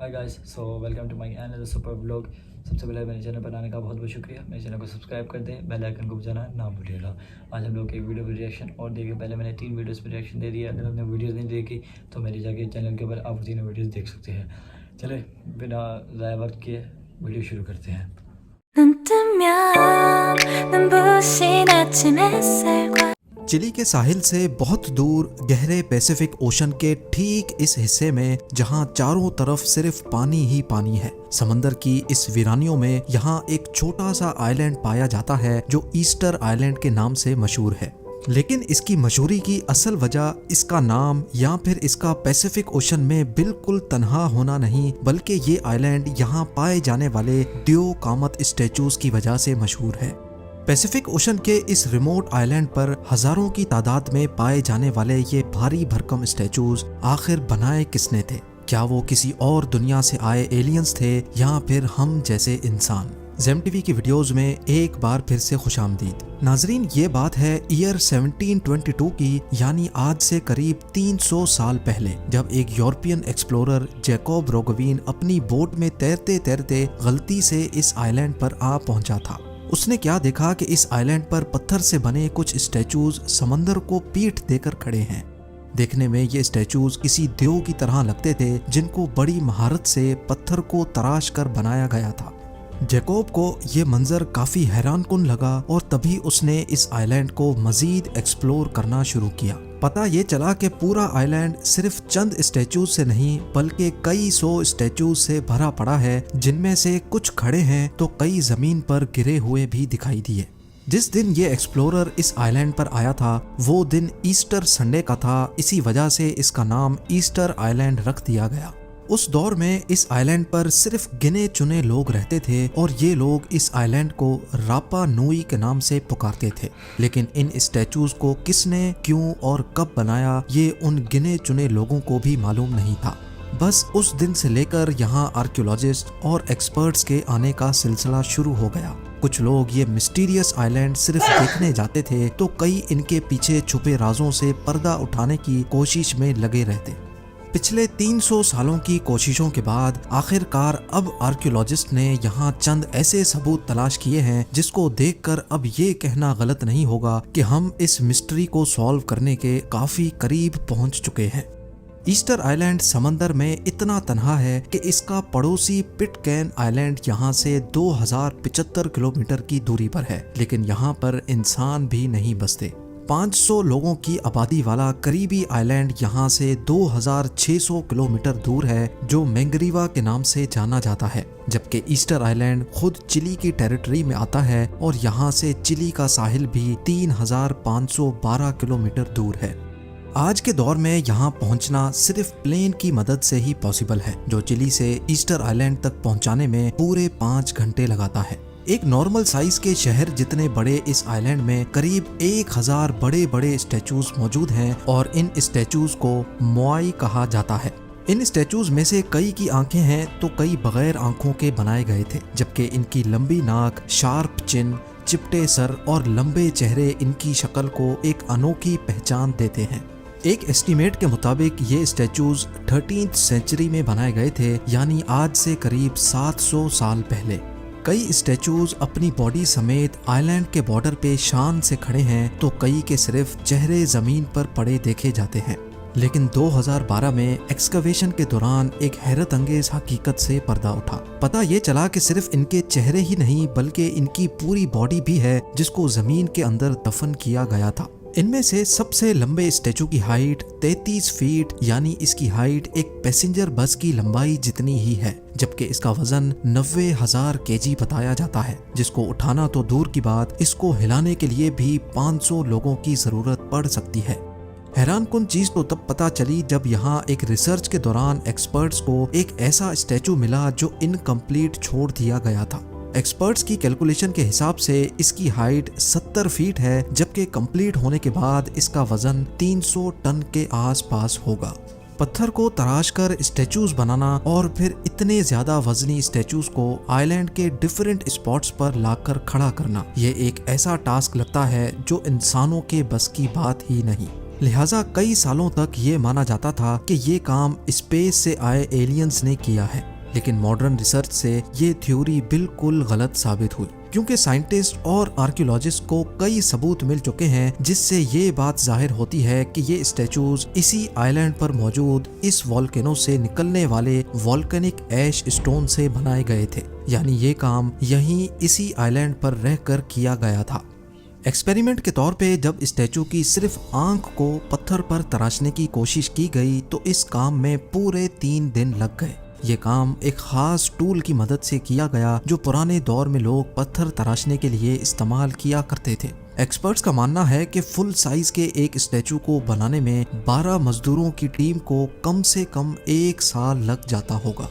Hi guys, so welcome to my another super vlog. सबसे पहले मेरे चैनल पर आने का बहुत बहुत शुक्रिया। मेरे चैनल को सब्सक्राइब कर दें, बेल आइकन को बजाना ना भूलिएगा। आज हम लोग एक वीडियो पर रिएक्शन और देखिए, पहले मैंने 3 वीडियोस पर रिएक्शन दे दिया। अगर आपने वीडियोस नहीं देखी तो मेरे जाके चैनल के ऊपर आप तीनों वीडियोस देख सकते हैं। चले बिना ज़्यादा वक्त किए वीडियो शुरू करते हैं। 눈 뜨면 눈부신 아침 햇살과 चिली के साहिल से बहुत दूर गहरे पैसिफिक ओशन के ठीक इस हिस्से में जहां चारों तरफ सिर्फ पानी ही पानी है। समंदर की इस वीरानियों में यहाँ एक छोटा सा आइलैंड पाया जाता है जो ईस्टर आइलैंड के नाम से मशहूर है। लेकिन इसकी मशहूरी की असल वजह इसका नाम या फिर इसका पैसिफिक ओशन में बिल्कुल तन्हा होना नहीं, बल्कि ये आइलैंड यहाँ पाए जाने वाले ड्यो कामत स्टैचूज की वजह से मशहूर है। पैसिफिक ओशन के इस रिमोट आइलैंड पर हजारों की तादाद में पाए जाने वाले ये भारी भरकम स्टैचूज आखिर बनाए किसने थे? क्या वो किसी और दुनिया से आए एलियंस थे या फिर हम जैसे इंसान? ज़ेम टीवी की वीडियोस में एक बार फिर से खुशामदीद। नाजरीन, ये बात है ईयर 1722 की, यानी आज से करीब 300 साल पहले, जब एक यूरोपियन एक्सप्लोरर जैकब रोगवीन अपनी बोट में तैरते तैरते गलती से इस आइलैंड पर आ पहुंचा था। उसने क्या देखा कि इस आइलैंड पर पत्थर से बने कुछ स्टैचूज समंदर को पीठ देकर खड़े हैं। देखने में ये स्टैचूज किसी देव की तरह लगते थे, जिनको बड़ी महारत से पत्थर को तराश कर बनाया गया था। जैकब को ये मंजर काफी हैरानकुन लगा और तभी उसने इस आइलैंड को मजीद एक्सप्लोर करना शुरू किया। पता ये चला कि पूरा आइलैंड सिर्फ चंद स्टैचूज से नहीं बल्कि कई 100 स्टैचूज से भरा पड़ा है, जिनमें से कुछ खड़े हैं तो कई जमीन पर गिरे हुए भी दिखाई दिए। जिस दिन ये एक्सप्लोरर इस आइलैंड पर आया था वो दिन ईस्टर संडे का था, इसी वजह से इसका नाम ईस्टर आइलैंड रख दिया गया। उस दौर में इस आइलैंड पर सिर्फ गिने चुने लोग रहते थे और ये लोग इस आइलैंड को रापा नुई के नाम से पुकारते थे। लेकिन इन स्टैचूज को किसने, क्यों और कब बनाया, ये उन गिने चुने लोगों को भी मालूम नहीं था। बस उस दिन से लेकर यहाँ आर्कियोलॉजिस्ट और एक्सपर्ट्स के आने का सिलसिला शुरू हो गया। कुछ लोग ये मिस्टीरियस आइलैंड सिर्फ देखने जाते थे तो कई इनके पीछे छुपे राजों से पर्दा उठाने की कोशिश में लगे रहते। पिछले 300 सालों की कोशिशों के बाद आखिरकार अब आर्कियोलॉजिस्ट ने यहाँ चंद ऐसे सबूत तलाश किए हैं जिसको देखकर अब ये कहना गलत नहीं होगा कि हम इस मिस्ट्री को सॉल्व करने के काफी करीब पहुँच चुके हैं। ईस्टर आइलैंड समंदर में इतना तन्हा है कि इसका पड़ोसी पिटकैन आइलैंड यहाँ से 2075 किलोमीटर की दूरी पर है, लेकिन यहाँ पर इंसान भी नहीं बसते। 500 लोगों की आबादी वाला करीबी आइलैंड यहाँ से 2600 किलोमीटर दूर है, जो मैंगरीवा के नाम से जाना जाता है, जबकि ईस्टर आइलैंड खुद चिली की टेरिटरी में आता है और यहाँ से चिली का साहिल भी 3512 किलोमीटर दूर है। आज के दौर में यहाँ पहुँचना सिर्फ प्लेन की मदद से ही पॉसिबल है, जो चिली से ईस्टर आइलैंड तक पहुँचाने में पूरे 5 घंटे लगाता है। एक नॉर्मल साइज के शहर जितने बड़े इस आइलैंड में करीब 1000 बड़े बड़े स्टैचूज मौजूद हैं और इन स्टैचूज को मोआई कहा जाता है। इन स्टैचूज में से कई की आंखें हैं तो कई बगैर आंखों के बनाए गए थे, जबकि इनकी लंबी नाक, शार्प चिन, चिपटे सर और लंबे चेहरे इनकी शक्ल को एक अनोखी पहचान देते हैं। एक एस्टीमेट के मुताबिक ये स्टैचूज 13th सेंचुरी में बनाए गए थे, यानी आज से करीब 700 साल पहले। कई स्टैचूज अपनी बॉडी समेत आइलैंड के बॉर्डर पे शान से खड़े हैं तो कई के सिर्फ चेहरे जमीन पर पड़े देखे जाते हैं। लेकिन 2012 में एक्सकवेशन के दौरान एक हैरत अंगेज हकीकत से पर्दा उठा। पता ये चला कि सिर्फ इनके चेहरे ही नहीं बल्कि इनकी पूरी बॉडी भी है जिसको जमीन के अंदर दफन किया गया था। इनमें से सबसे लंबे स्टैचू की हाइट 33 फीट, यानी इसकी हाइट एक पैसेंजर बस की लंबाई जितनी ही है, जबकि इसका वजन 90,000 केजी बताया जाता है, जिसको उठाना तो दूर की बात, इसको हिलाने के लिए भी 500 लोगों की जरूरत पड़ सकती है। हैरानकुन चीज तो तब पता चली जब यहाँ एक रिसर्च के दौरान एक्सपर्ट्स को एक ऐसा स्टैचू मिला जो इनकम्प्लीट छोड़ दिया गया था। एक्सपर्ट्स की कैलकुलेशन के हिसाब से इसकी हाइट 70 फीट है, जबकि कंप्लीट होने के बाद इसका वजन 300 टन के आसपास होगा। पत्थर को तराश कर स्टैचूज बनाना और फिर इतने ज्यादा वजनी स्टैचूज को आइलैंड के डिफरेंट स्पॉट्स पर लाकर खड़ा करना, ये एक ऐसा टास्क लगता है जो इंसानों के बस की बात ही नहीं। लिहाजा कई सालों तक ये माना जाता था कि ये काम स्पेस से आए एलियंस ने किया है। लेकिन मॉडर्न रिसर्च से ये थ्योरी बिल्कुल गलत साबित हुई, क्योंकि साइंटिस्ट और आर्कियोलॉजिस्ट को कई सबूत मिल चुके हैं जिससे ये बात जाहिर होती है कि ये स्टैचूज इसी आइलैंड पर मौजूद इस वॉल्केनो से निकलने वाले वॉल्केनिक ऐश स्टोन से बनाए गए थे। यानी ये काम यहीं इसी आइलैंड पर रहकर किया गया था। एक्सपेरिमेंट के तौर पे जब स्टैचू की सिर्फ आंख को पत्थर पर तराशने की कोशिश की गई तो इस काम में पूरे 3 दिन लग गए। ये काम एक खास टूल की मदद से किया गया जो पुराने दौर में लोग पत्थर तराशने के लिए इस्तेमाल किया करते थे। एक्सपर्ट्स का मानना है कि फुल साइज के एक स्टैचू को बनाने में 12 मजदूरों की टीम को कम से कम 1 साल लग जाता होगा।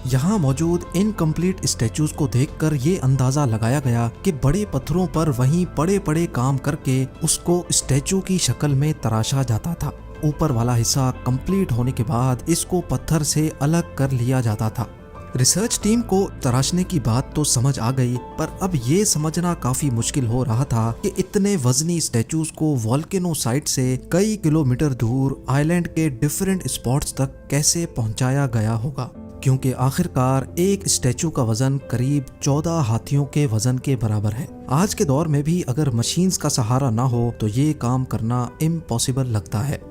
यहाँ मौजूद इनकम्प्लीट स्टैचूज को देखकर ये अंदाजा लगाया गया कि बड़े पत्थरों पर वहीं पड़े काम करके उसको स्टैचू की शक्ल में तराशा जाता था। ऊपर वाला हिस्सा कंप्लीट होने के बाद इसको पत्थर से अलग कर लिया जाता था। रिसर्च टीम को तराशने की बात तो समझ आ गई, पर अब ये समझना काफी मुश्किल हो रहा था कि इतने वजनी स्टैचूज को वॉल्केनो साइट से कई किलोमीटर दूर आइलैंड के डिफरेंट स्पॉट्स तक कैसे पहुंचाया गया होगा, क्योंकि आखिरकार एक स्टैचू का वजन करीब 14 हाथियों के वजन के बराबर है। आज के दौर में भी अगर मशीन्स का सहारा ना हो तो ये काम करना इम्पॉसिबल लगता है।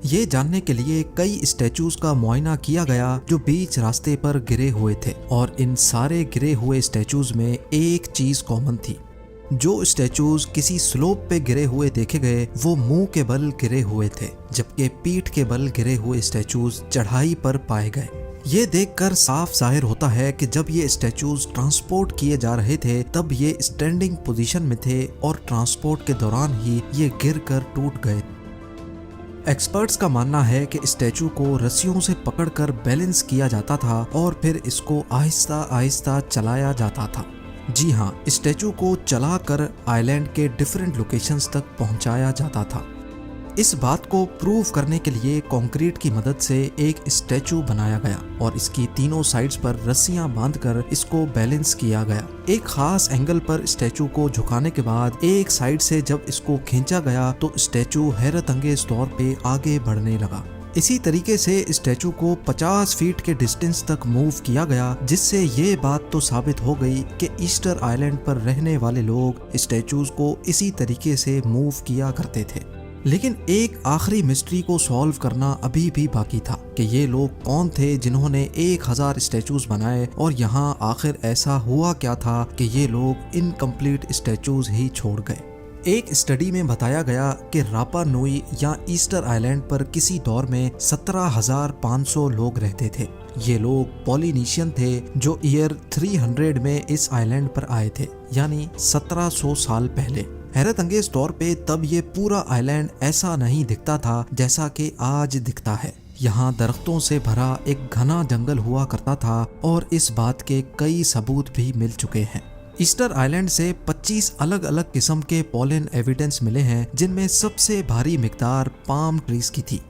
ये जानने के लिए कई स्टैचूज का मुआयना किया गया जो बीच रास्ते पर गिरे हुए थे, और इन सारे गिरे हुए स्टैचूज में एक चीज कॉमन थी। जो स्टैचूज किसी स्लोप पे गिरे हुए देखे गए वो मुंह के बल गिरे हुए थे, जबकि पीठ के बल गिरे हुए स्टैचूज चढ़ाई पर पाए गए। ये देखकर साफ जाहिर होता है कि जब ये स्टैचूज ट्रांसपोर्ट किए जा रहे थे तब ये स्टैंडिंग पोजीशन में थे और ट्रांसपोर्ट के दौरान ही ये गिरकर टूट गए। एक्सपर्ट्स का मानना है कि स्टैचू को रस्सियों से पकड़कर बैलेंस किया जाता था और फिर इसको आहिस्ता आहिस्ता चलाया जाता था। जी हाँ, स्टैचू को चलाकर आइलैंड के डिफरेंट लोकेशंस तक पहुंचाया जाता था। इस बात को प्रूव करने के लिए कंक्रीट की मदद से एक स्टैचू बनाया गया और इसकी तीनों साइड्स पर रस्सियां बांधकर इसको बैलेंस किया गया। एक खास एंगल पर स्टैचू को झुकाने के बाद एक साइड से जब इसको खींचा गया तो स्टैचू हैरत अंगेज तौर पे आगे बढ़ने लगा। इसी तरीके से स्टैचू को 50 फीट के डिस्टेंस तक मूव किया गया, जिससे ये बात तो साबित हो गई कि ईस्टर आइलैंड पर रहने वाले लोग स्टैचूज को इसी तरीके से मूव किया करते थे। लेकिन एक आखिरी मिस्ट्री को सॉल्व करना अभी भी बाकी था कि ये लोग कौन थे जिन्होंने 1000 स्टैचूज बनाए और यहाँ आखिर ऐसा हुआ क्या था कि ये लोग इनकम्प्लीट स्टैचूज ही छोड़ गए। एक स्टडी में बताया गया कि रापा नुई या ईस्टर आइलैंड पर किसी दौर में 17,500 लोग रहते थे। ये लोग पॉलिनीशियन थे जो ईयर 300 में इस आइलैंड पर आए थे, यानी 1700 साल पहले। हैरत अंगेज तौर पे तब ये पूरा आइलैंड ऐसा नहीं दिखता था जैसा कि आज दिखता है। यहाँ दरख्तों से भरा एक घना जंगल हुआ करता था और इस बात के कई सबूत भी मिल चुके हैं। ईस्टर आइलैंड से 25 अलग अलग किस्म के पॉलन एविडेंस मिले हैं, जिनमें सबसे भारी मिकदार पाम ट्रीज की थी।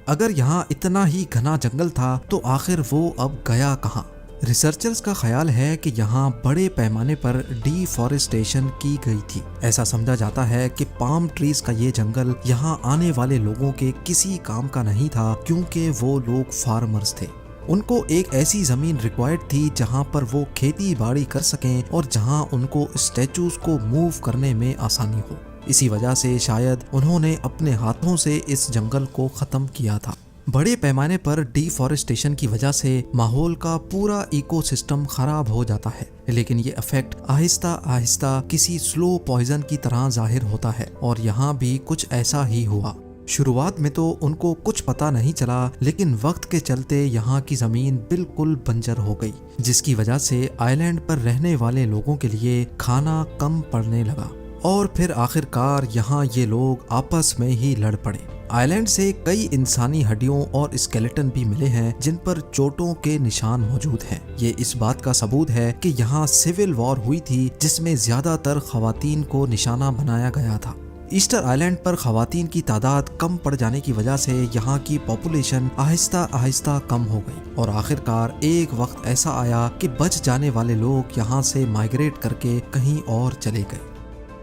अगर यहाँ इतना ही घना जंगल था तो आखिर वो अब गया कहाँ? रिसर्चर्स का ख्याल है कि यहाँ बड़े पैमाने पर डिफॉरेस्टेशन की गई थी। ऐसा समझा जाता है कि पाम ट्रीज का ये जंगल यहाँ आने वाले लोगों के किसी काम का नहीं था, क्योंकि वो लोग फार्मर्स थे। उनको एक ऐसी जमीन रिक्वायर्ड थी जहाँ पर वो खेती बाड़ी कर सकें और जहाँ उनको स्टैचूज को मूव करने में आसानी हो। इसी वजह से शायद उन्होंने अपने हाथों से इस जंगल को खत्म किया था। बड़े पैमाने पर डिफॉरेस्टेशन की वजह से माहौल का पूरा इकोसिस्टम खराब हो जाता है, लेकिन ये इफेक्ट आहिस्ता आहिस्ता किसी स्लो पॉइजन की तरह जाहिर होता है और यहाँ भी कुछ ऐसा ही हुआ। शुरुआत में तो उनको कुछ पता नहीं चला, लेकिन वक्त के चलते यहाँ की जमीन बिल्कुल बंजर हो गई, जिसकी वजह से आइलैंड पर रहने वाले लोगों के लिए खाना कम पड़ने लगा और फिर आखिरकार यहाँ ये लोग आपस में ही लड़ पड़े। आइलैंड से कई इंसानी हड्डियों और स्केलेटन भी मिले हैं जिन पर चोटों के निशान मौजूद हैं। ये इस बात का सबूत है कि यहाँ सिविल वॉर हुई थी जिसमें ज्यादातर खवातीन को निशाना बनाया गया था। ईस्टर आइलैंड पर खवातीन की तादाद कम पड़ जाने की वजह से यहाँ की पॉपुलेशन आहिस्ता आहिस्ता कम हो गई और आखिरकार एक वक्त ऐसा आया कि बच जाने वाले लोग यहाँ से माइग्रेट करके कहीं और चले गए।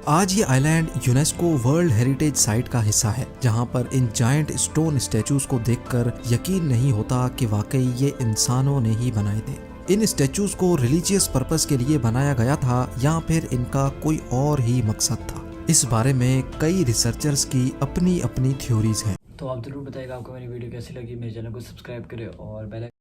आज ये island UNESCO world heritage site का हिस्सा है, जहाँ पर इन जायंट स्टोन स्टैचूज को देखकर यकीन नहीं होता कि वाकई ये इंसानों ने ही बनाए थे। इन स्टैचूज को रिलीजियस पर्पस के लिए बनाया गया था या फिर इनका कोई और ही मकसद था। इस बारे में कई रिसर्चर्स की अपनी अपनी थ्योरीज हैं। तो आप जरूर बताइएगा आपको मेरी वीडियो कैसी लगी। मेरे चैनल को सब्सक्राइब करें और बेल